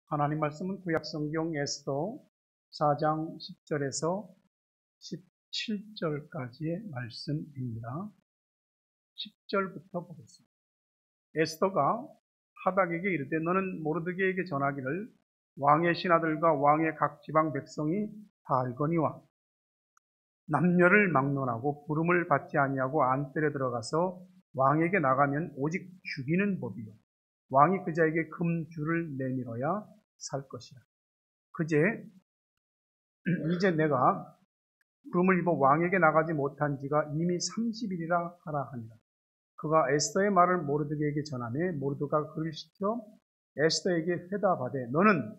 하나님 말씀은 구약성경 에스더 4장 10절에서 17절까지의 말씀입니다. 10절부터 보겠습니다. 에스더가 하닥에게 이르되 너는 모르드게에게 전하기를 왕의 신하들과 왕의 각 지방 백성이 다 알거니와 남녀를 막론하고 부름을 받지 아니하고 안뜰에 들어가서 왕에게 나가면 오직 죽이는 법이요 왕이 그자에게 금줄을 내밀어야 살 것이라. 이제 내가 부름을 입어 왕에게 나가지 못한 지가 이미 30일이라 하라 하니라. 그가 에스더의 말을 모르드게에게 전하매 모르드가 그를 시켜 에스더에게 회답하되 너는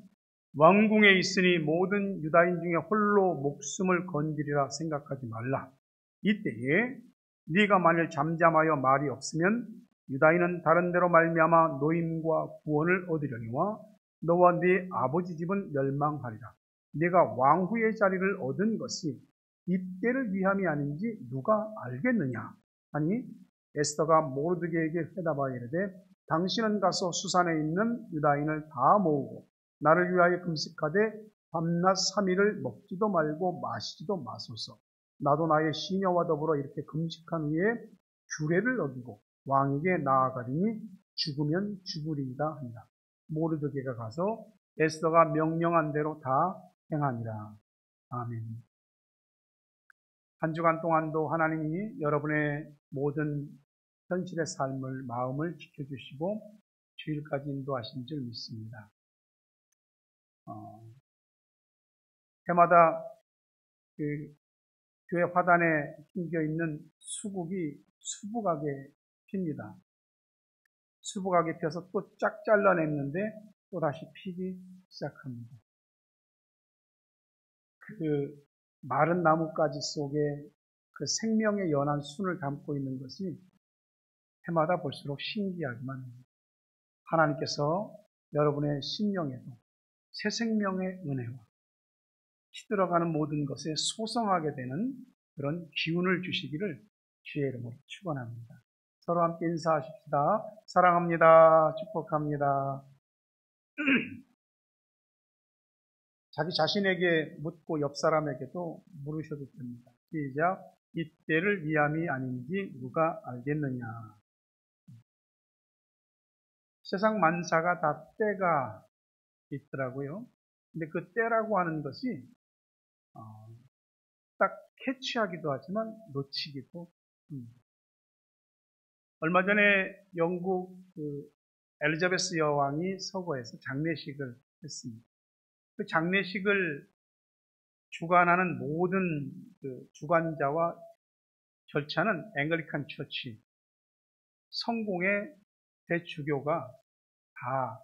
왕궁에 있으니 모든 유다인 중에 홀로 목숨을 건지리라 생각하지 말라. 이때에 네가 만일 잠잠하여 말이 없으면 유다인은 다른 데로 말미암아 노임과 구원을 얻으려니와 너와 네 아버지 집은 멸망하리라. 네가 왕후의 자리를 얻은 것이 이때를 위함이 아닌지 누가 알겠느냐 하니 에스더가 모르드게에게 회답하여 이르되 당신은 가서 수산에 있는 유다인을 다 모으고 나를 위하여 금식하되 밤낮 3일을 먹지도 말고 마시지도 마소서. 나도 나의 시녀와 더불어 이렇게 금식한 후에 규례를 어기고 왕에게 나아가리니 죽으면 죽으리이다 한다. 모르드게가 가서 에스더가 명령한 대로 다 행하니라. 아멘. 한 주간 동안도 하나님이 여러분의 모든 현실의 삶을, 마음을 지켜주시고 주일까지 인도하신 줄 믿습니다. 해마다 그 교회 화단에 핀겨 있는 수국이 수북하게 핍니다. 수북하게 펴서 또 쫙 잘라냈는데 또 다시 피기 시작합니다. 그 마른 나뭇가지 속에 그 생명의 연한 순을 담고 있는 것이 해마다 볼수록 신기하기만 합니다. 하나님께서 여러분의 심령에도 새 생명의 은혜와 시들어가는 모든 것에 소성하게 되는 그런 기운을 주시기를 주의 이름으로 축원합니다. 서로 함께 인사하십시다. 사랑합니다. 축복합니다. 자기 자신에게 묻고 옆 사람에게도 물으셔도 됩니다. 시작. 이때를 위함이 아닌지 누가 알겠느냐. 세상 만사가 다 때가 있더라고요. 근데 그 때라고 하는 것이 딱 캐치하기도 하지만 놓치기도 합니다. 얼마 전에 영국 엘리자베스 여왕이 서거에서 장례식을 했습니다. 그 장례식을 주관하는 모든 주관자와 절차는 앵글리칸 처치, 성공의 대주교가 다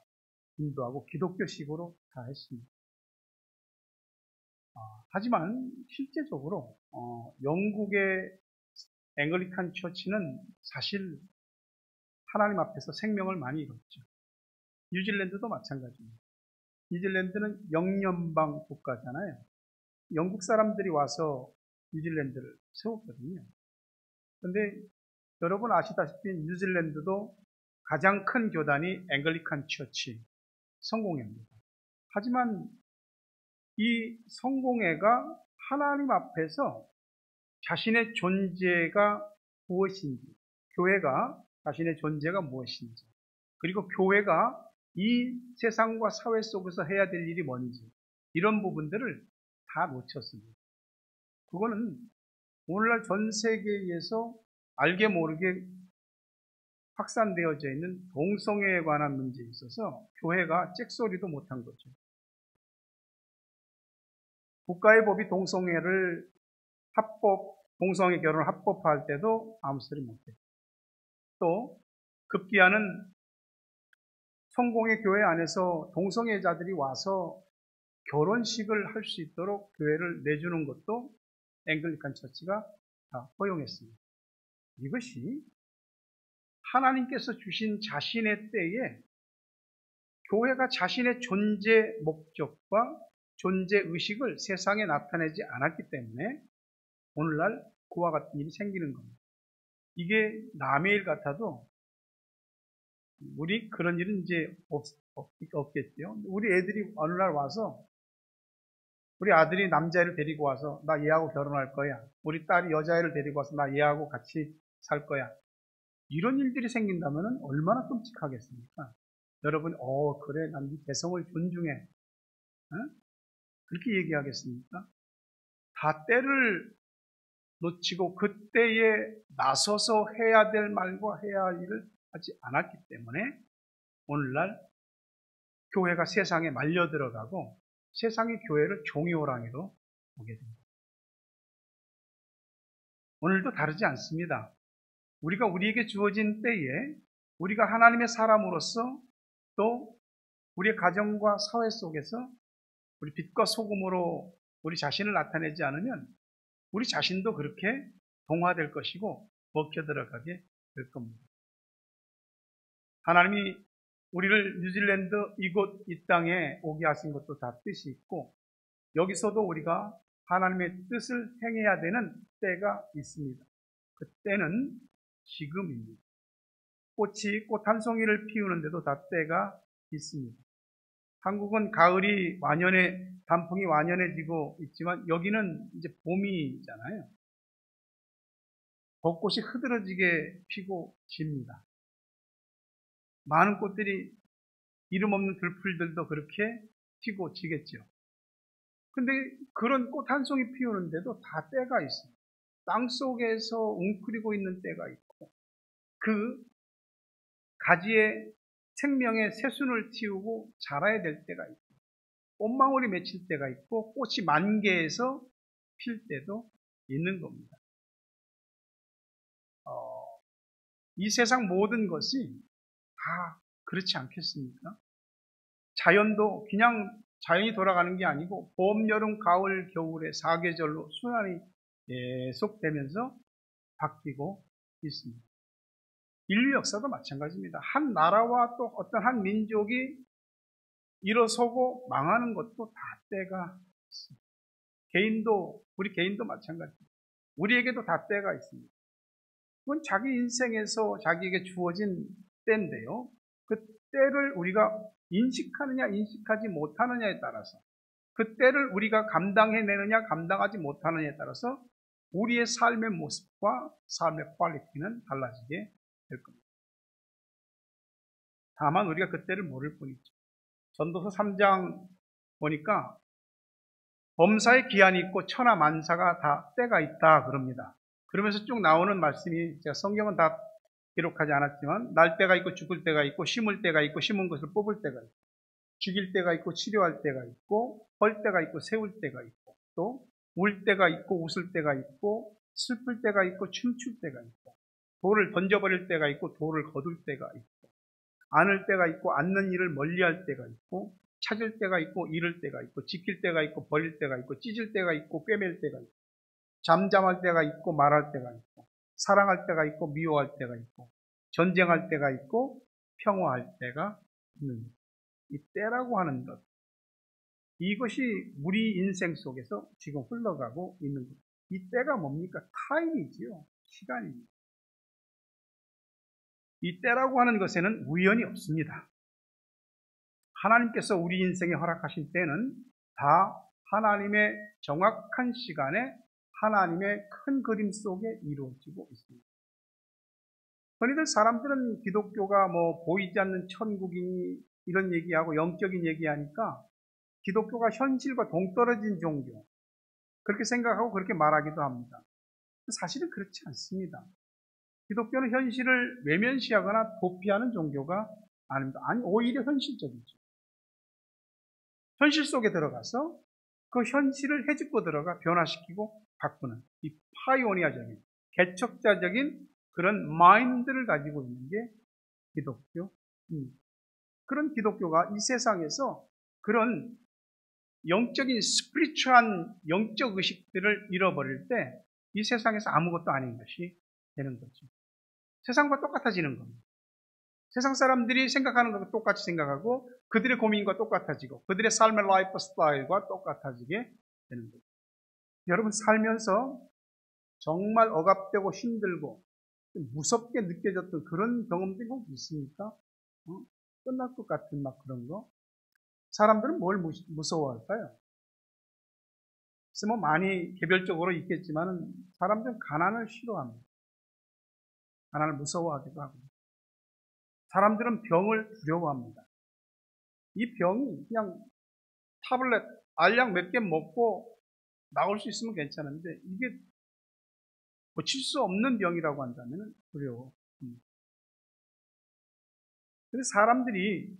인도하고 기독교식으로 다 했습니다. 하지만 실제적으로 영국의 앵글리칸 처치는 사실 하나님 앞에서 생명을 많이 잃었죠. 뉴질랜드도 마찬가지입니다. 뉴질랜드는 영연방 국가잖아요. 영국 사람들이 와서 뉴질랜드를 세웠거든요. 그런데 여러분 아시다시피 뉴질랜드도 가장 큰 교단이 앵글리칸 처치, 성공회입니다. 하지만 이 성공회가 하나님 앞에서 자신의 존재가 무엇인지, 교회가 자신의 존재가 무엇인지, 그리고 교회가 이 세상과 사회 속에서 해야 될 일이 뭔지, 이런 부분들을 다 놓쳤습니다. 그거는 오늘날 전 세계에서 알게 모르게 확산되어져 있는 동성애에 관한 문제에 있어서 교회가 잭소리도 못한 거죠. 국가의 법이 동성애를 동성애 결혼을 합법화할 때도 아무 소리 못했고, 또 급기야는 성공의 교회 안에서 동성애자들이 와서 결혼식을 할 수 있도록 교회를 내주는 것도 앵글리칸 처치가 다 허용했습니다. 이것이 하나님께서 주신 자신의 때에 교회가 자신의 존재 목적과 존재 의식을 세상에 나타내지 않았기 때문에 오늘날 그와 같은 일이 생기는 겁니다. 이게 남의 일 같아도 우리 그런 일은 이제 없겠죠. 우리 애들이 어느 날 와서 우리 아들이 남자애를 데리고 와서 나 얘하고 결혼할 거야. 우리 딸이 여자애를 데리고 와서 나 얘하고 같이 살 거야. 이런 일들이 생긴다면 얼마나 끔찍하겠습니까? 여러분, 그래, 난 네 개성을 존중해. 어? 그렇게 얘기하겠습니까? 다 때를 놓치고 그때에 나서서 해야 될 말과 해야 할 일을 하지 않았기 때문에 오늘날 교회가 세상에 말려 들어가고 세상이 교회를 종이호랑이로 보게 됩니다. 오늘도 다르지 않습니다. 우리가 우리에게 주어진 때에 우리가 하나님의 사람으로서 또 우리의 가정과 사회 속에서 우리 빛과 소금으로 우리 자신을 나타내지 않으면 우리 자신도 그렇게 동화될 것이고 먹혀 들어가게 될 겁니다. 하나님이 우리를 뉴질랜드 이곳 이 땅에 오게 하신 것도 다 뜻이 있고 여기서도 우리가 하나님의 뜻을 행해야 되는 때가 있습니다. 그 때는 지금입니다. 꽃이 꽃 한 송이를 피우는데도 다 때가 있습니다. 한국은 가을이 단풍이 완연해지고 있지만 여기는 이제 봄이잖아요. 벚꽃이 흐드러지게 피고 집니다. 많은 꽃들이 이름 없는 들풀들도 그렇게 피고 지겠죠. 근데 그런 꽃 한 송이 피우는데도 다 때가 있어요. 땅 속에서 웅크리고 있는 때가 있고 그 가지에 생명의 새순을 틔우고 자라야 될 때가 있고 꽃망울이 맺힐 때가 있고 꽃이 만개해서 필 때도 있는 겁니다. 이 세상 모든 것이 다 그렇지 않겠습니까? 자연도 그냥 자연이 돌아가는 게 아니고 봄, 여름, 가을, 겨울의 4계절로 순환이 계속되면서 바뀌고 있습니다. 인류 역사도 마찬가지입니다. 한 나라와 또 어떤 한 민족이 일어서고 망하는 것도 다 때가 있습니다. 우리 개인도 마찬가지입니다. 우리에게도 다 때가 있습니다. 그건 자기 인생에서 자기에게 주어진 때인데요. 그 때를 우리가 인식하느냐 인식하지 못하느냐에 따라서 그 때를 우리가 감당해내느냐 감당하지 못하느냐에 따라서 우리의 삶의 모습과 삶의 퀄리티는 달라지게 될 겁니다. 다만 우리가 그 때를 모를 뿐이죠. 전도서 3장 보니까 범사의 기한이 있고 천하 만사가 다 때가 있다 그럽니다. 그러면서 쭉 나오는 말씀이 제가 성경은 다 기록하지 않았지만 날 때가 있고 죽을 때가 있고 심을 때가 있고 심은 것을 뽑을 때가 있고 죽일 때가 있고 치료할 때가 있고 헐 때가 있고 세울 때가 있고 또 울 때가 있고 웃을 때가 있고 슬플 때가 있고 춤출 때가 있고 돌을 던져버릴 때가 있고 돌을 거둘 때가 있고 안을 때가 있고 않는 일을 멀리할 때가 있고 찾을 때가 있고 잃을 때가 있고 지킬 때가 있고 버릴 때가 있고 찢을 때가 있고 꿰맬 때가 있고 잠잠할 때가 있고 말할 때가 있고 사랑할 때가 있고 미워할 때가 있고 전쟁할 때가 있고 평화할 때가 있는 이 때라고 하는 것, 이것이 우리 인생 속에서 지금 흘러가고 있는 것. 이 때가 뭡니까? 타임이지요. 시간입니다. 이 때라고 하는 것에는 우연이 없습니다. 하나님께서 우리 인생에 허락하신 때는 다 하나님의 정확한 시간에 하나님의 큰 그림 속에 이루어지고 있습니다. 흔히들 사람들은 기독교가 보이지 않는 천국이니 이런 얘기하고 영적인 얘기하니까 기독교가 현실과 동떨어진 종교 그렇게 생각하고 그렇게 말하기도 합니다. 사실은 그렇지 않습니다. 기독교는 현실을 외면시하거나 도피하는 종교가 아닙니다. 아니 오히려 현실적이죠. 현실 속에 들어가서 그 현실을 헤집고 들어가 변화시키고 바꾸는 이 파이오니아적인 개척자적인 그런 마인드를 가지고 있는 게 기독교입니다. 그런 기독교가 이 세상에서 그런 영적인 스피리추한 영적 의식들을 잃어버릴 때 이 세상에서 아무것도 아닌 것이 되는 거죠. 세상과 똑같아지는 겁니다. 세상 사람들이 생각하는 것과 똑같이 생각하고 그들의 고민과 똑같아지고 그들의 삶의 라이프 스타일과 똑같아지게 되는 거죠. 여러분 살면서 정말 억압되고 힘들고 무섭게 느껴졌던 그런 경험들이 혹 있습니까? 끝날 것 같은 막 그런 거. 사람들은 뭘 무서워할까요? 글쎄 뭐 많이 개별적으로 있겠지만은 사람들은 가난을 싫어합니다. 가난을 무서워하기도 하고. 사람들은 병을 두려워합니다. 이 병이 그냥 타블렛, 알약 몇 개 먹고 나올 수 있으면 괜찮은데 이게 고칠 수 없는 병이라고 한다면 두려워. 그래서 사람들이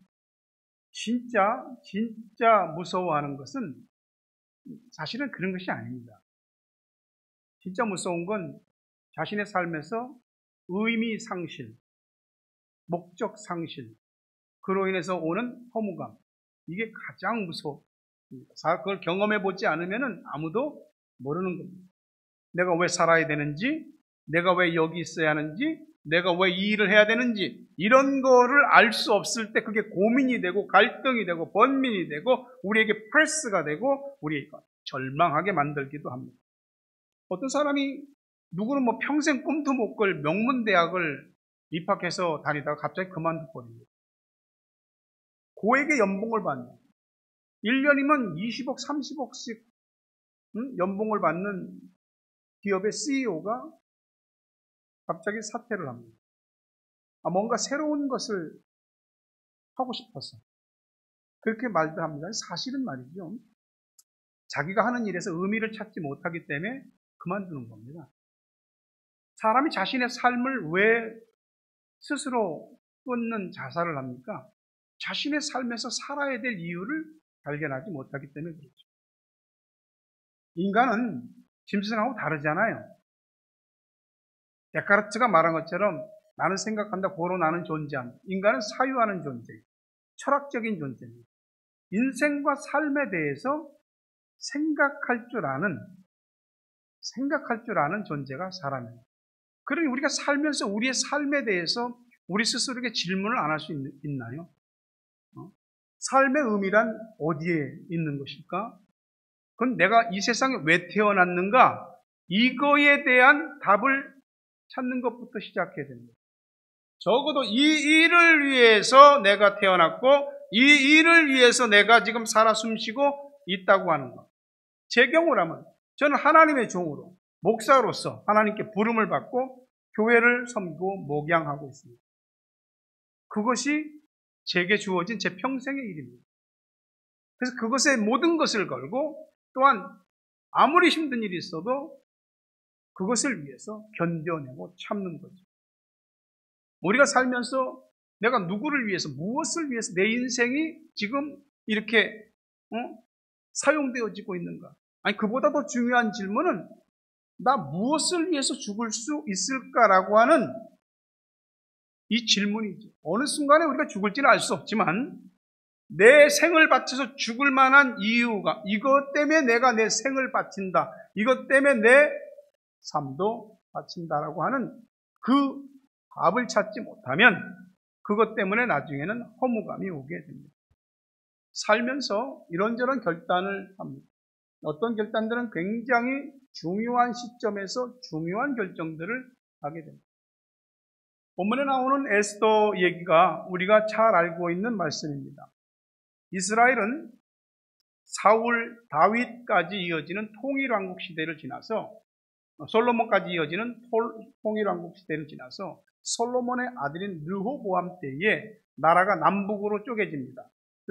진짜 무서워하는 것은 사실은 그런 것이 아닙니다. 진짜 무서운 건 자신의 삶에서 의미 상실, 목적 상실, 그로 인해서 오는 허무감. 이게 가장 무서워요. 그걸 경험해 보지 않으면 아무도 모르는 겁니다. 내가 왜 살아야 되는지, 내가 왜 여기 있어야 하는지, 내가 왜 이 일을 해야 되는지, 이런 거를 알 수 없을 때 그게 고민이 되고 갈등이 되고 번민이 되고 우리에게 프레스가 되고 우리가 절망하게 만들기도 합니다. 어떤 사람이 누구는 뭐 평생 꿈도 못 꿀 명문대학을 입학해서 다니다가 갑자기 그만둬 버립니다. 고액의 연봉을 받는 1년이면 20억, 30억씩 연봉을 받는 기업의 CEO가 갑자기 사퇴를 합니다. 뭔가 새로운 것을 하고 싶어서 그렇게 말도 합니다. 사실은 말이죠. 자기가 하는 일에서 의미를 찾지 못하기 때문에 그만두는 겁니다. 사람이 자신의 삶을 왜 스스로 끊는 자살을 합니까? 자신의 삶에서 살아야 될 이유를 발견하지 못하기 때문에 그렇죠. 인간은 짐승하고 다르잖아요. 데카르트가 말한 것처럼 나는 생각한다, 고로 나는 존재한다. 인간은 사유하는 존재, 철학적인 존재입니다. 인생과 삶에 대해서 생각할 줄 아는 존재가 사람입니다. 그러니 우리가 살면서 우리의 삶에 대해서 우리 스스로에게 질문을 안 할 수 있나요? 삶의 의미란 어디에 있는 것일까? 그건 내가 이 세상에 왜 태어났는가? 이거에 대한 답을 찾는 것부터 시작해야 됩니다. 적어도 이 일을 위해서 내가 태어났고 이 일을 위해서 내가 지금 살아 숨쉬고 있다고 하는 것. 제 경우라면 저는 하나님의 종으로 목사로서 하나님께 부름을 받고 교회를 섬기고 목양하고 있습니다. 그것이 제게 주어진 제 평생의 일입니다. 그래서 그것에 모든 것을 걸고 또한 아무리 힘든 일이 있어도 그것을 위해서 견뎌내고 참는 거죠. 우리가 살면서 내가 누구를 위해서, 무엇을 위해서 내 인생이 지금 이렇게 사용되어지고 있는가? 아니, 그보다 더 중요한 질문은 나 무엇을 위해서 죽을 수 있을까라고 하는 이 질문이죠. 어느 순간에 우리가 죽을지는 알 수 없지만 내 생을 바쳐서 죽을 만한 이유가 이것 때문에 내가 내 생을 바친다. 이것 때문에 내 삶도 바친다라고 하는 그 답을 찾지 못하면 그것 때문에 나중에는 허무감이 오게 됩니다. 살면서 이런저런 결단을 합니다. 어떤 결단들은 굉장히 중요한 시점에서 중요한 결정들을 하게 됩니다. 본문에 나오는 에스더 얘기가 우리가 잘 알고 있는 말씀입니다. 이스라엘은 사울, 다윗까지 이어지는 통일왕국 시대를 지나서 솔로몬까지 이어지는 통일왕국 시대를 지나서 솔로몬의 아들인 르호보암 때에 나라가 남북으로 쪼개집니다.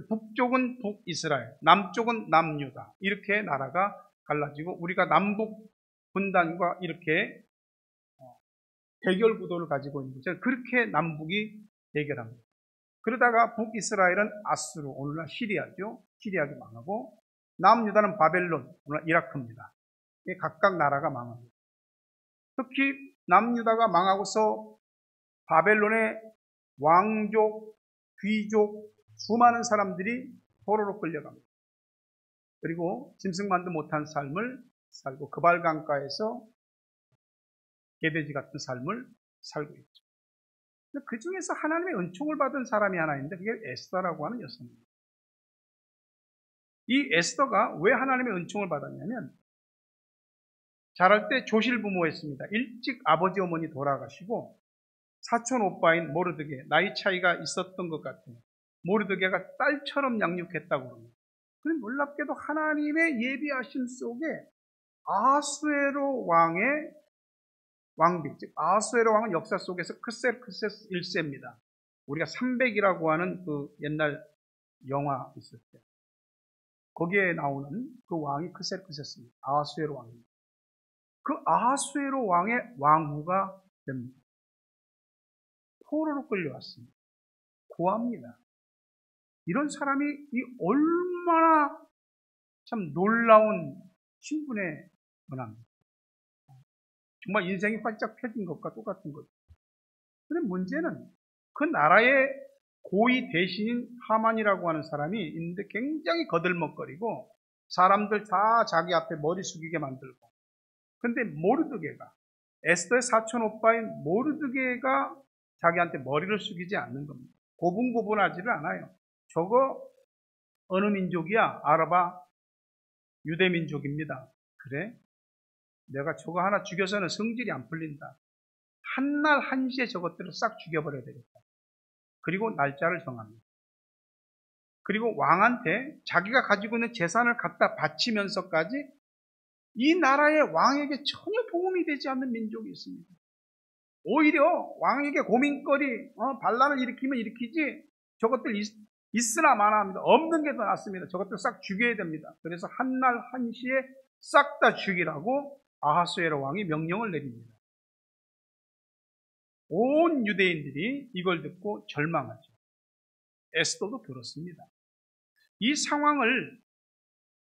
북쪽은 북이스라엘, 남쪽은 남유다. 이렇게 나라가 갈라지고 우리가 남북 분단과 이렇게 대결 구도를 가지고 있는 거죠. 그렇게 남북이 대결합니다. 그러다가 북이스라엘은 아수르, 오늘날 시리아죠. 시리아가 망하고 남유다는 바벨론, 오늘날 이라크입니다. 각각 나라가 망합니다. 특히 남유다가 망하고서 바벨론의 왕족, 귀족, 수많은 사람들이 포로로 끌려갑니다. 그리고 짐승만도 못한 삶을 살고 그발 강가에서 개돼지 같은 삶을 살고 있죠. 그 중에서 하나님의 은총을 받은 사람이 하나 있는데 그게 에스더라고 하는 여성입니다. 이 에스더가 왜 하나님의 은총을 받았냐면 자랄 때 조실부모였습니다. 일찍 아버지 어머니 돌아가시고 사촌 오빠인 모르드게, 나이 차이가 있었던 것 같아요. 모르드게가 딸처럼 양육했다고 합니다. 그런데 놀랍게도 하나님의 예비하심 속에 아수에로 왕의 왕비, 즉 아수에로 왕은 역사 속에서 크세스크세스 1세입니다. 우리가 300이라고 하는 그 옛날 영화 있었죠. 거기에 나오는 그 왕이 크세스크세스입니다. 아수에로 왕입니다. 그 아수에로 왕의 왕후가 됩니다. 포로로 끌려왔습니다. 구합니다. 이런 사람이 얼마나 참 놀라운 신분의 변화입니다. 정말 인생이 활짝 펴진 것과 똑같은 거죠. 그런데 문제는 그 나라의 고위 대신인 하만이라고 하는 사람이 있는데 굉장히 거들먹거리고 사람들 다 자기 앞에 머리 숙이게 만들고, 근데 모르드게가, 에스더의 사촌 오빠인 모르드게가 자기한테 머리를 숙이지 않는 겁니다. 고분고분하지를 않아요. 저거 어느 민족이야? 알아봐. 유대 민족입니다. 그래? 내가 저거 하나 죽여서는 성질이 안 풀린다. 한날 한시에 저것들을 싹 죽여버려야 되겠다. 그리고 날짜를 정합니다. 그리고 왕한테 자기가 가지고 있는 재산을 갖다 바치면서까지 이 나라의 왕에게 전혀 도움이 되지 않는 민족이 있습니다. 오히려 왕에게 고민거리, 반란을 일으키면 일으키지 저것들 있으나 마나합니다. 없는 게 더 낫습니다. 저것들 싹 죽여야 됩니다. 그래서 한날 한시에 싹 다 죽이라고 아하수에로 왕이 명령을 내립니다. 온 유대인들이 이걸 듣고 절망하죠. 에스더도 들었습니다. 이 상황을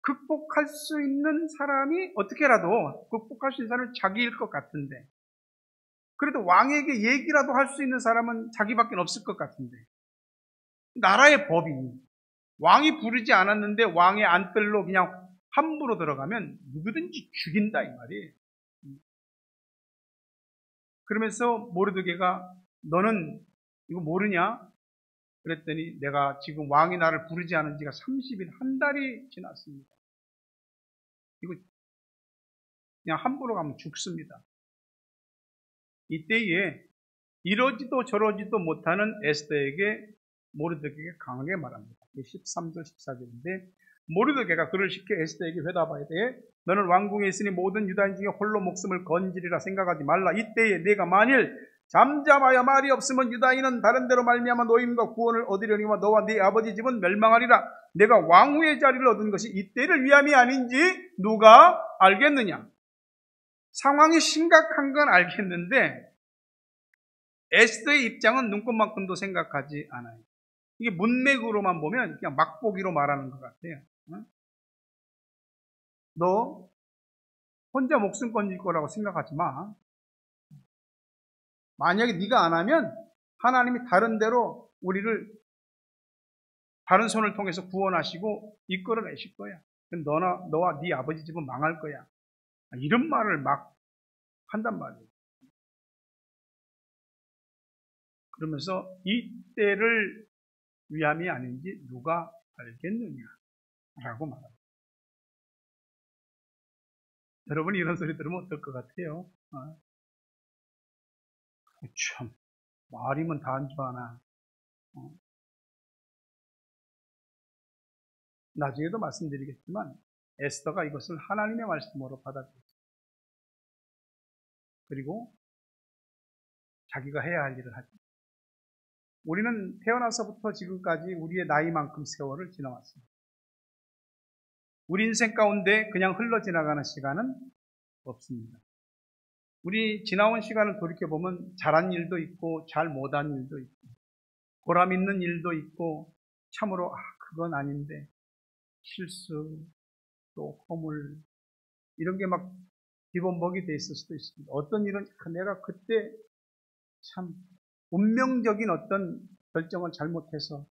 극복할 수 있는 사람이 어떻게라도 극복할 수 있는 사람은 자기일 것 같은데, 그래도 왕에게 얘기라도 할 수 있는 사람은 자기밖에 없을 것 같은데, 나라의 법이 왕이 부르지 않았는데 왕의 안뜰로 그냥 함부로 들어가면 누구든지 죽인다 이 말이에요. 그러면서 모르드게가 너는 이거 모르냐? 그랬더니 내가 지금 왕이 나를 부르지 않은 지가 30일, 한 달이 지났습니다. 이거 그냥 함부로 가면 죽습니다. 이때에 이러지도 저러지도 못하는 에스더에게 모르드게가 강하게 말합니다. 13절 14절인데 모르드게가 그를 시켜 에스더에게 회답하여 너는 왕궁에 있으니 모든 유다인 중에 홀로 목숨을 건지리라 생각하지 말라. 이때에 내가 만일 잠잠하여 말이 없으면 유다인은 다른 데로 말미암아 노임과 구원을 얻으려니와 너와 네 아버지 집은 멸망하리라. 내가 왕후의 자리를 얻은 것이 이때를 위함이 아닌지 누가 알겠느냐. 상황이 심각한 건 알겠는데 에스더의 입장은 눈꽃만큼도 생각하지 않아요. 이게 문맥으로만 보면 그냥 막보기로 말하는 것 같아요. 너 혼자 목숨 건질 거라고 생각하지 마. 만약에 네가 안 하면 하나님이 다른 데로 우리를 다른 손을 통해서 구원하시고 이끌어내실 거야. 너와 네 아버지 집은 망할 거야. 이런 말을 막 한단 말이에요. 그러면서 이때를 위함이 아닌지 누가 알겠느냐라고 말합니다. 여러분이 이런 소리 들으면 어떨 것 같아요? 참, 말이면 다 한 줄 아나. 나중에도 말씀드리겠지만 에스더가 이것을 하나님의 말씀으로 받아들였어요. 그리고 자기가 해야 할 일을 하죠. 우리는 태어나서부터 지금까지 우리의 나이만큼 세월을 지나왔습니다. 우리 인생 가운데 그냥 흘러 지나가는 시간은 없습니다. 우리 지나온 시간을 돌이켜보면 잘한 일도 있고 잘 못한 일도 있고 보람 있는 일도 있고 참으로 그건 아닌데 실수 또 허물 이런 게 막 기본복이 돼 있을 수도 있습니다. 어떤 일은 내가 그때 참 운명적인 어떤 결정을 잘못해서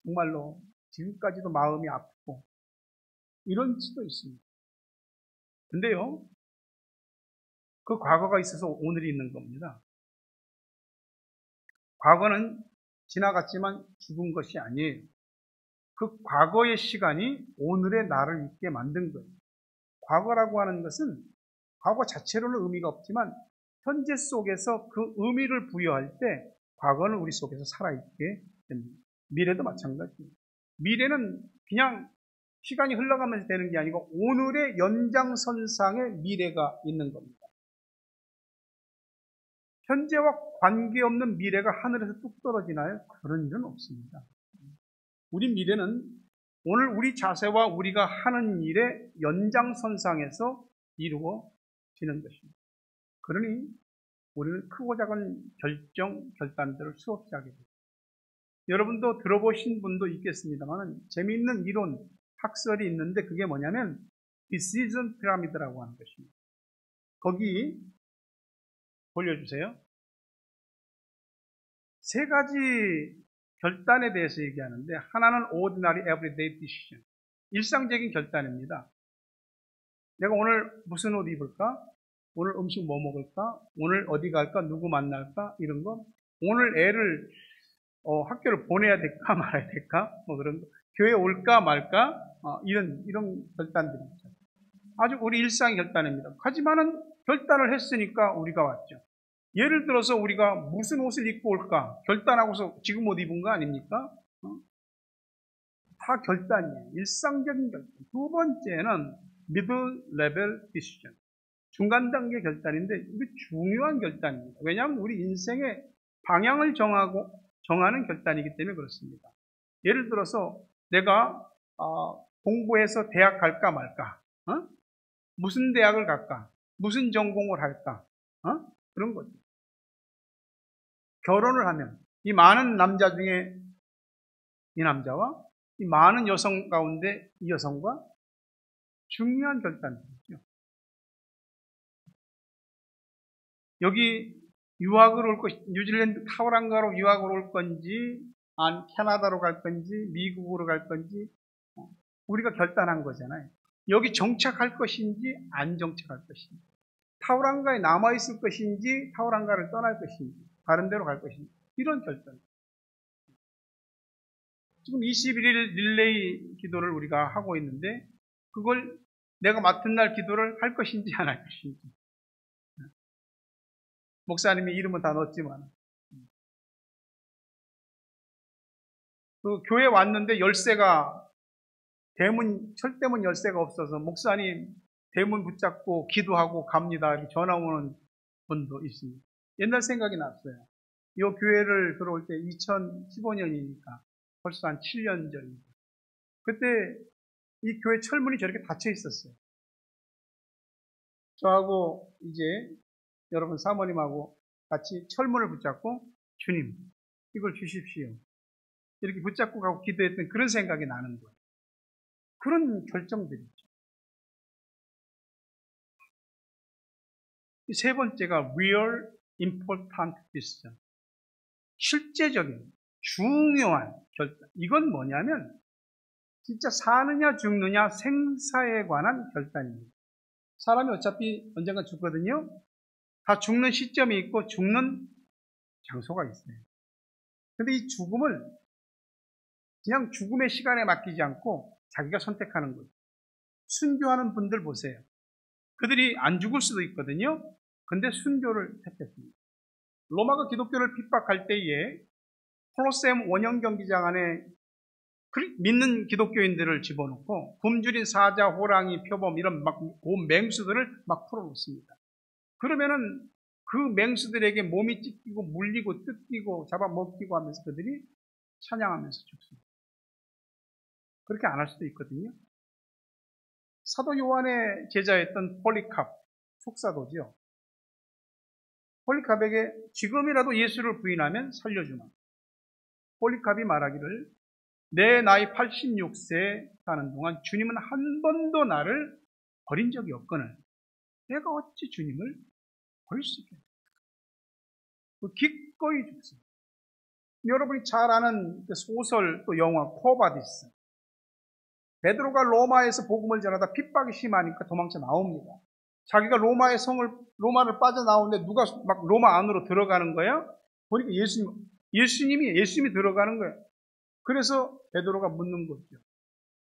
정말로 지금까지도 마음이 아프고 이런 수도 있습니다. 근데요, 그 과거가 있어서 오늘이 있는 겁니다. 과거는 지나갔지만 죽은 것이 아니에요. 그 과거의 시간이 오늘의 나를 있게 만든 거예요. 과거라고 하는 것은 과거 자체로는 의미가 없지만 현재 속에서 그 의미를 부여할 때 과거는 우리 속에서 살아있게 됩니다. 미래도 마찬가지입니다. 미래는 그냥 시간이 흘러가면서 되는 게 아니고 오늘의 연장선상에 미래가 있는 겁니다. 현재와 관계없는 미래가 하늘에서 뚝 떨어지나요? 그런 일은 없습니다. 우리 미래는 오늘 우리 자세와 우리가 하는 일의 연장선상에서 이루어지는 것입니다. 그러니 우리는 크고 작은 결단들을 수없이 하게 됩니다. 여러분도 들어보신 분도 있겠습니다만 재미있는 이론, 학설이 있는데 그게 뭐냐면 디시전 피라미드라고 하는 것입니다. 거기 돌려주세요. 세 가지 결단에 대해서 얘기하는데 하나는 ordinary everyday decision, 일상적인 결단입니다. 내가 오늘 무슨 옷 입을까? 오늘 음식 뭐 먹을까? 오늘 어디 갈까? 누구 만날까? 이런 거. 오늘 애를 학교를 보내야 될까 말아야 될까? 뭐 그런 거. 교회 올까 말까? 이런 결단들이죠. 아주 우리 일상의 결단입니다. 하지만은 결단을 했으니까 우리가 왔죠. 예를 들어서 우리가 무슨 옷을 입고 올까? 결단하고서 지금 옷 입은 거 아닙니까? 다 결단이에요. 일상적인 결단. 두 번째는 middle level decision. 중간 단계 결단인데 이게 중요한 결단입니다. 왜냐하면 우리 인생의 방향을 정하는 결단이기 때문에 그렇습니다. 예를 들어서 내가 공부해서 대학 갈까 말까? 무슨 대학을 갈까? 무슨 전공을 할까? 그런 거죠. 결혼을 하면 이 많은 남자 중에 이 남자와 이 많은 여성 가운데 이 여성과 중요한 결단이죠. 여기 유학을 올 것이 뉴질랜드 타우랑가로 유학을 올 건지 캐나다로 갈 건지 미국으로 갈 건지 우리가 결단한 거잖아요. 여기 정착할 것인지 안 정착할 것인지, 타우랑가에 남아있을 것인지 타우랑가를 떠날 것인지 다른 데로 갈 것인지, 이런 결단. 지금 21일 릴레이 기도를 우리가 하고 있는데 그걸 내가 맡은 날 기도를 할 것인지 안 할 것인지. 목사님이 이름은 다 넣었지만 그 교회 왔는데 열쇠가 철대문 열쇠가 없어서 목사님 대문 붙잡고 기도하고 갑니다. 이렇게 전화 오는 분도 있습니다. 옛날 생각이 났어요. 이 교회를 들어올 때 2015년이니까 벌써 한 7년 전입니다. 그때 이 교회 철문이 저렇게 닫혀 있었어요. 저하고 이제 여러분 사모님하고 같이 철문을 붙잡고 주님 이걸 주십시오. 이렇게 붙잡고 가고 기도했던 그런 생각이 나는 거예요. 그런 결정들이죠. 세 번째가 real important decision. 실제적인 중요한 결단. 이건 뭐냐면 진짜 사느냐 죽느냐 생사에 관한 결단입니다. 사람이 어차피 언젠가 죽거든요. 다 죽는 시점이 있고 죽는 장소가 있어요. 근데 이 죽음을 그냥 죽음의 시간에 맡기지 않고 자기가 선택하는 거예요. 순교하는 분들 보세요. 그들이 안 죽을 수도 있거든요. 근데 순교를 택했습니다. 로마가 기독교를 핍박할 때에 콜로세움 원형 경기장 안에 믿는 기독교인들을 집어넣고 굶주린 사자, 호랑이, 표범 이런 온 맹수들을 막 풀어놓습니다. 그러면은 그 맹수들에게 몸이 찢기고 물리고 뜯기고 잡아먹히고 하면서 그들이 찬양하면서 죽습니다. 그렇게 안 할 수도 있거든요. 사도 요한의 제자였던 폴리캅, 속사도죠. 폴리캅에게 지금이라도 예수를 부인하면 살려주마. 폴리캅이 말하기를 내 나이 86세 사는 동안 주님은 한 번도 나를 버린 적이 없거늘 내가 어찌 주님을 버릴 수 있겠냐. 기꺼이 죽습니다. 여러분이 잘 아는 소설 또 영화 코바디스. 베드로가 로마에서 복음을 전하다 핍박이 심하니까 도망쳐 나옵니다. 자기가 로마를 빠져나오는데 누가 막 로마 안으로 들어가는 거야? 보니까 예수님이 들어가는 거야. 그래서 베드로가 묻는 거죠.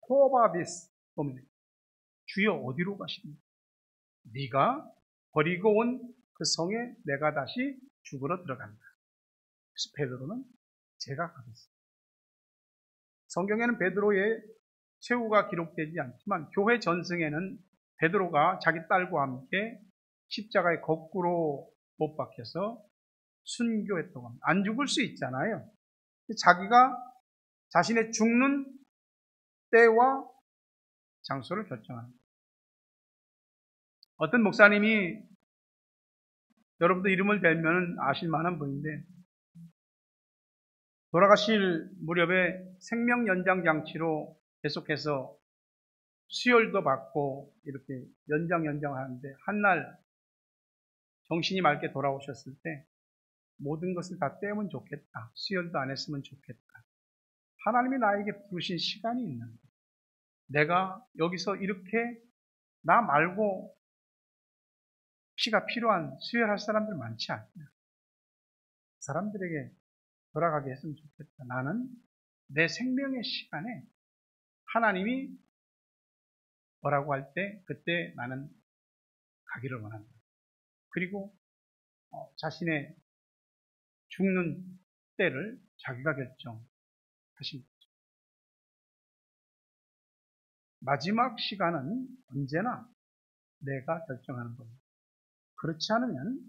코바디스 보면 주여 어디로 가십니까? 네가 버리고 온 그 성에 내가 다시 죽으러 들어간다. 그래서 베드로는 제가 가겠습니다. 성경에는 베드로의 최후가 기록되지 않지만 교회 전승에는 베드로가 자기 딸과 함께 십자가에 거꾸로 못 박혀서 순교했다고 합니다. 안 죽을 수 있잖아요. 자기가 자신의 죽는 때와 장소를 결정합니다. 어떤 목사님이 여러분도 이름을 대면 아실 만한 분인데 돌아가실 무렵에 생명 연장 장치로 계속해서 수혈도 받고 이렇게 연장하는데 한날 정신이 맑게 돌아오셨을 때 모든 것을 다 떼면 좋겠다. 수혈도 안 했으면 좋겠다. 하나님이 나에게 부르신 시간이 있는데 내가 여기서 이렇게 나 말고 피가 필요한 수혈할 사람들 많지 않냐. 사람들에게 돌아가게 했으면 좋겠다. 나는 내 생명의 시간에 하나님이 뭐라고 할 때 그때 나는 가기를 원한다. 그리고 자신의 죽는 때를 자기가 결정하신 거죠. 마지막 시간은 언제나 내가 결정하는 겁니다. 그렇지 않으면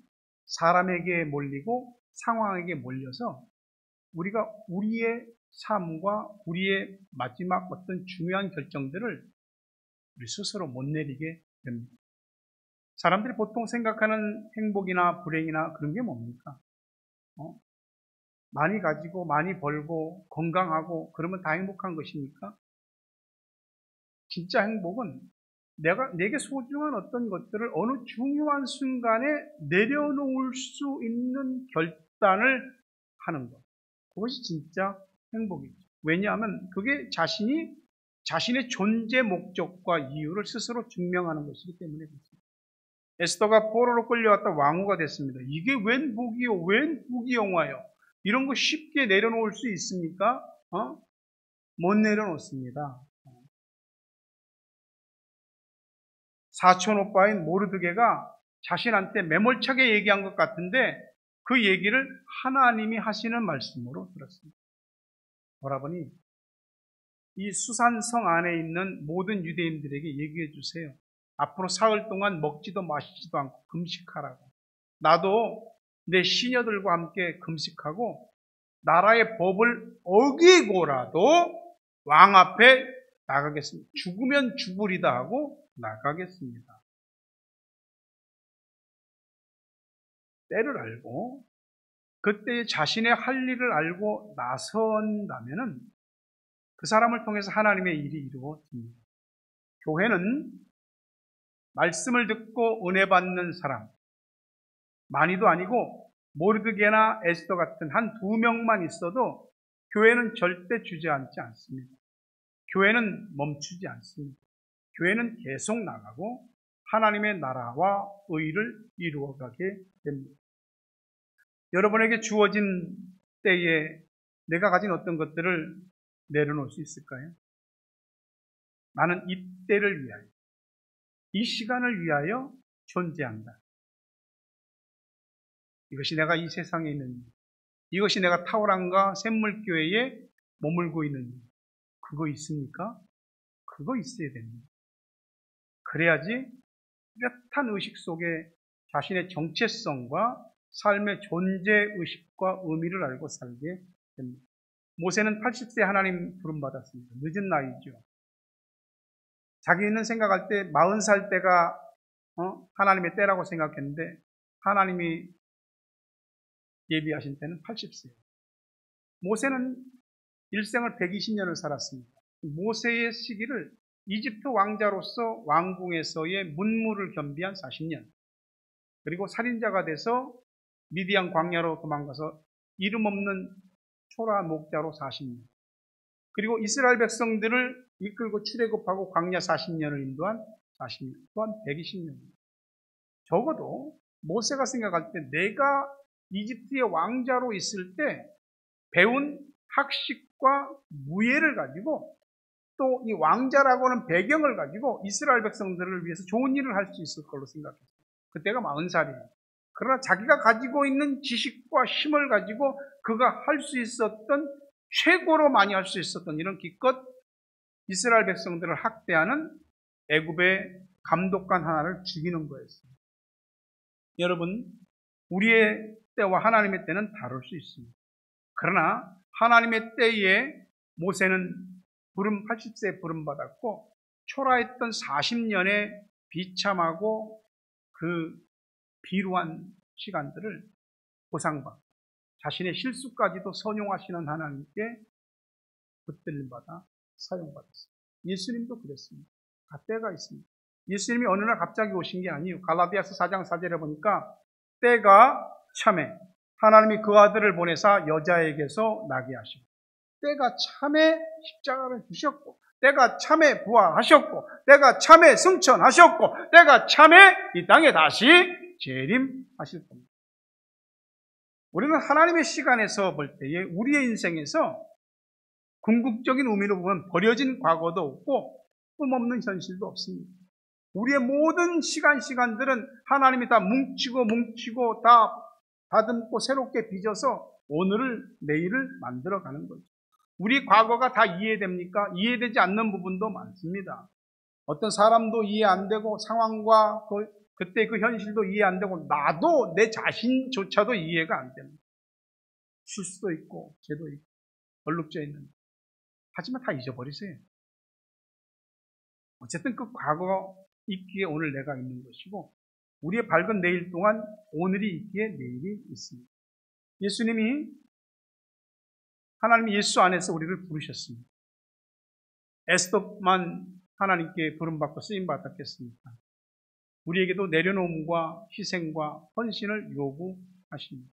사람에게 몰리고 상황에게 몰려서 우리가 우리의 삶과 우리의 마지막 어떤 중요한 결정들을 우리 스스로 못 내리게 됩니다. 사람들이 보통 생각하는 행복이나 불행이나 그런 게 뭡니까? 많이 가지고 많이 벌고 건강하고 그러면 다 행복한 것입니까? 진짜 행복은 내게 소중한 어떤 것들을 어느 중요한 순간에 내려놓을 수 있는 결단을 하는 것. 그것이 진짜 행복이죠. 왜냐하면 그게 자신의 존재 목적과 이유를 스스로 증명하는 것이기 때문에 그렇습니다. 에스더가 포로로 끌려왔다 왕후가 됐습니다. 이게 웬 복이요? 웬 복이영화요? 이런 거 쉽게 내려놓을 수 있습니까? 못 내려놓습니다. 사촌 오빠인 모르드게가 자신한테 매몰차게 얘기한 것 같은데 그 얘기를 하나님이 하시는 말씀으로 들었습니다. 오라버니 이 수산성 안에 있는 모든 유대인들에게 얘기해 주세요. 앞으로 사흘 동안 먹지도 마시지도 않고 금식하라고. 나도 내 시녀들과 함께 금식하고 나라의 법을 어기고라도 왕 앞에 나가겠습니다. 죽으면 죽으리다 하고 나가겠습니다. 때를 알고 그때 자신의 할 일을 알고 나선다면은 그 사람을 통해서 하나님의 일이 이루어집니다. 교회는 말씀을 듣고 은혜 받는 사람 많이도 아니고 모르드게나 에스더 같은 한 두 명만 있어도 교회는 절대 주저앉지 않습니다. 교회는 멈추지 않습니다. 교회는 계속 나가고 하나님의 나라와 의를 이루어가게 됩니다. 여러분에게 주어진 때에 내가 가진 어떤 것들을 내려놓을 수 있을까요? 나는 이 때를 위하여, 이 시간을 위하여 존재한다. 이것이 내가 이 세상에 있는 일, 이것이 내가 탁월함과 샘물교회에 머물고 있는 일, 그거 있습니까? 그거 있어야 됩니다. 그래야지 뚜렷한 의식 속에 자신의 정체성과 삶의 존재의식과 의미를 알고 살게 됩니다. 모세는 80세 하나님 부름받았습니다. 늦은 나이죠. 자기는 생각할 때 40살 때가 하나님의 때라고 생각했는데 하나님이 예비하신 때는 80세예요. 모세는 일생을 120년을 살았습니다. 모세의 시기를 이집트 왕자로서 왕궁에서의 문무를 겸비한 40년, 그리고 살인자가 돼서 미디안 광야로 도망가서 이름 없는 초라 목자로 40년, 그리고 이스라엘 백성들을 이끌고 출애굽하고 광야 40년을 인도한 40년, 또한 120년입니다. 적어도 모세가 생각할 때 내가 이집트의 왕자로 있을 때 배운 학식과 무예를 가지고 또 이 왕자라고 하는 배경을 가지고 이스라엘 백성들을 위해서 좋은 일을 할 수 있을 걸로 생각했어요. 그때가 40살이에요. 그러나 자기가 가지고 있는 지식과 힘을 가지고 그가 할 수 있었던, 최고로 많이 할 수 있었던 이런 기껏 이스라엘 백성들을 학대하는 애굽의 감독관 하나를 죽이는 거였어요. 여러분, 우리의 때와 하나님의 때는 다를 수 있습니다. 그러나 하나님의 때에 모세는 80세에 부름받았고 초라했던 40년의 비참하고 그 비루한 시간들을 보상받고 자신의 실수까지도 선용하시는 하나님께 붙들림받아 사용받았습니다. 예수님도 그랬습니다. 다 때가 있습니다. 예수님이 어느 날 갑자기 오신 게 아니에요. 갈라디아서 4장 4절에 보니까 때가 참에 하나님이 그 아들을 보내사 여자에게서 나게 하시고, 때가 참에 십자가를 주셨고, 때가 참에 부활하셨고, 때가 참에 승천하셨고, 때가 참에 이 땅에 다시 재림하실 겁니다. 우리는 하나님의 시간에서 볼 때에 우리의 인생에서 궁극적인 의미로 보면 버려진 과거도 없고 꿈없는 현실도 없습니다. 우리의 모든 시간들은 하나님이 다 뭉치고 다 다듬고 새롭게 빚어서 오늘을, 내일을 만들어가는 거죠. 우리 과거가 다 이해됩니까? 이해되지 않는 부분도 많습니다. 어떤 사람도 이해 안 되고 상황과 그때 그 현실도 이해 안 되고 나도 내 자신조차도 이해가 안 됩니다. 실수도 있고 죄도 있고 얼룩져 있는데 하지만 다 잊어버리세요. 어쨌든 그 과거 있기에 오늘 내가 있는 것이고 우리의 밝은 내일 동안 오늘이 있기에 내일이 있습니다. 예수님이 하나님이 예수 안에서 우리를 부르셨습니다. 에스더만 하나님께 부름받고 쓰임받았겠습니까? 우리에게도 내려놓음과 희생과 헌신을 요구하십니다.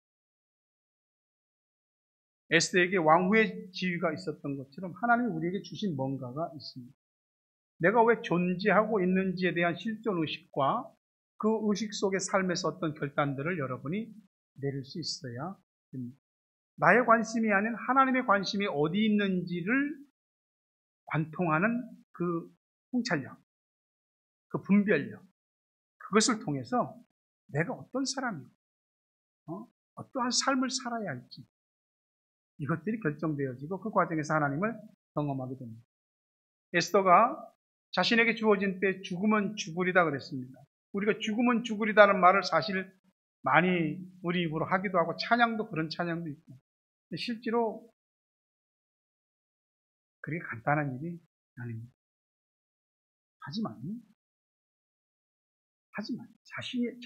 에스더에게 왕후의 지위가 있었던 것처럼 하나님이 우리에게 주신 뭔가가 있습니다. 내가 왜 존재하고 있는지에 대한 실존 의식과 그 의식 속의 삶에서 어떤 결단들을 여러분이 내릴 수 있어야 됩니다. 나의 관심이 아닌 하나님의 관심이 어디 있는지를 관통하는 그 통찰력, 그 분별력, 그것을 통해서 내가 어떤 사람이고 어떠한 삶을 살아야 할지 이것들이 결정되어지고 그 과정에서 하나님을 경험하게 됩니다. 에스더가 자신에게 주어진 때 죽으면 죽으리다 그랬습니다. 우리가 죽으면 죽으리다는 말을 사실 많이 우리 입으로 하기도 하고 찬양도 그런 찬양도 있고, 근데 실제로 그게 간단한 일이 아닙니다. 하지만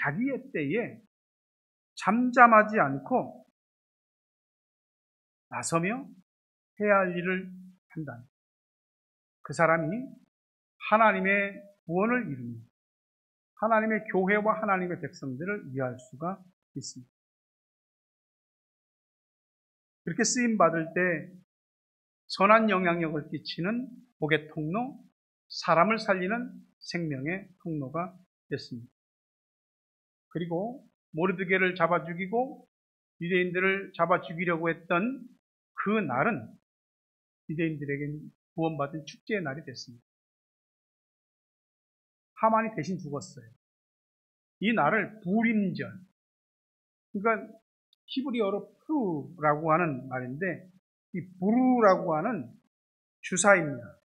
자기의 때에 잠잠하지 않고 나서며 해야 할 일을 한다. 그 사람이 하나님의 구원을 이루며 하나님의 교회와 하나님의 백성들을 이해할 수가 있습니다. 그렇게 쓰임받을 때 선한 영향력을 끼치는 복의 통로, 사람을 살리는 생명의 통로가 됐습니다. 그리고 모르드게를 잡아 죽이고 유대인들을 잡아 죽이려고 했던 그 날은 유대인들에게 구원받은 축제의 날이 됐습니다. 하만이 대신 죽었어요. 이 날을 부림절, 그러니까 히브리어로 푸르라고 하는 말인데 이 부르라고 하는 주사입니다.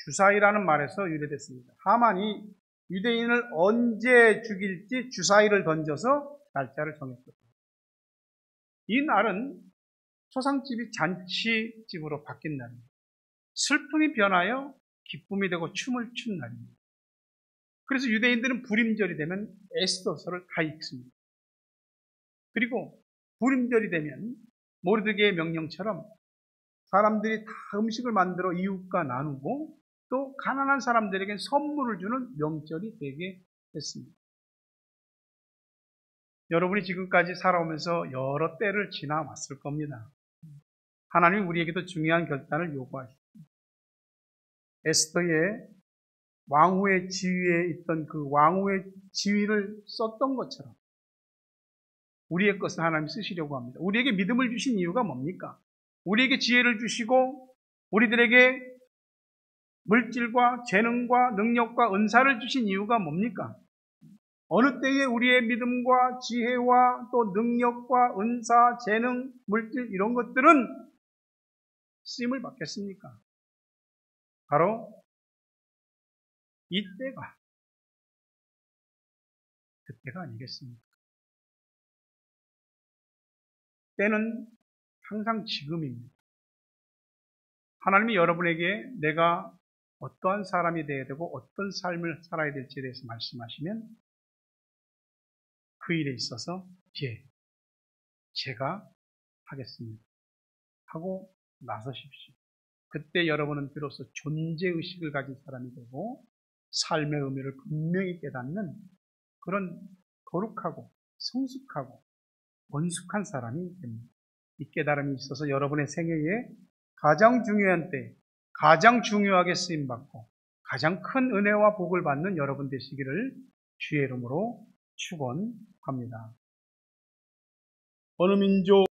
주사이라는 말에서 유래됐습니다. 하만이 유대인을 언제 죽일지 주사위를 던져서 날짜를 정했거든요. 이 날은 초상집이 잔치집으로 바뀐 날입니다. 슬픔이 변하여 기쁨이 되고 춤을 춘 날입니다. 그래서 유대인들은 부림절이 되면 에스더서를 다 읽습니다. 그리고 부림절이 되면 모르드게의 명령처럼 사람들이 다 음식을 만들어 이웃과 나누고 또 가난한 사람들에게 선물을 주는 명절이 되게 됐습니다. 여러분이 지금까지 살아오면서 여러 때를 지나왔을 겁니다. 하나님이 우리에게도 중요한 결단을 요구하십니다. 에스더의 왕후의 지위에 있던 그 왕후의 지위를 썼던 것처럼 우리의 것을 하나님이 쓰시려고 합니다. 우리에게 믿음을 주신 이유가 뭡니까? 우리에게 지혜를 주시고 우리들에게 물질과 재능과 능력과 은사를 주신 이유가 뭡니까? 어느 때에 우리의 믿음과 지혜와 또 능력과 은사, 재능, 물질 이런 것들은 쓰임을 받겠습니까? 바로 이때가 그때가 아니겠습니까? 때는 항상 지금입니다. 하나님이 여러분에게 내가 어떠한 사람이 되어야 되고 어떤 삶을 살아야 될지에 대해서 말씀하시면 그 일에 있어서 제가 하겠습니다 하고 나서십시오. 그때 여러분은 비로소 존재의식을 가진 사람이 되고 삶의 의미를 분명히 깨닫는 그런 거룩하고 성숙하고 원숙한 사람이 됩니다. 이 깨달음이 있어서 여러분의 생애에 가장 중요한 때 가장 중요하게 쓰임받고 가장 큰 은혜와 복을 받는 여러분 되시기를 주의 이름으로 축원합니다. 어느 민족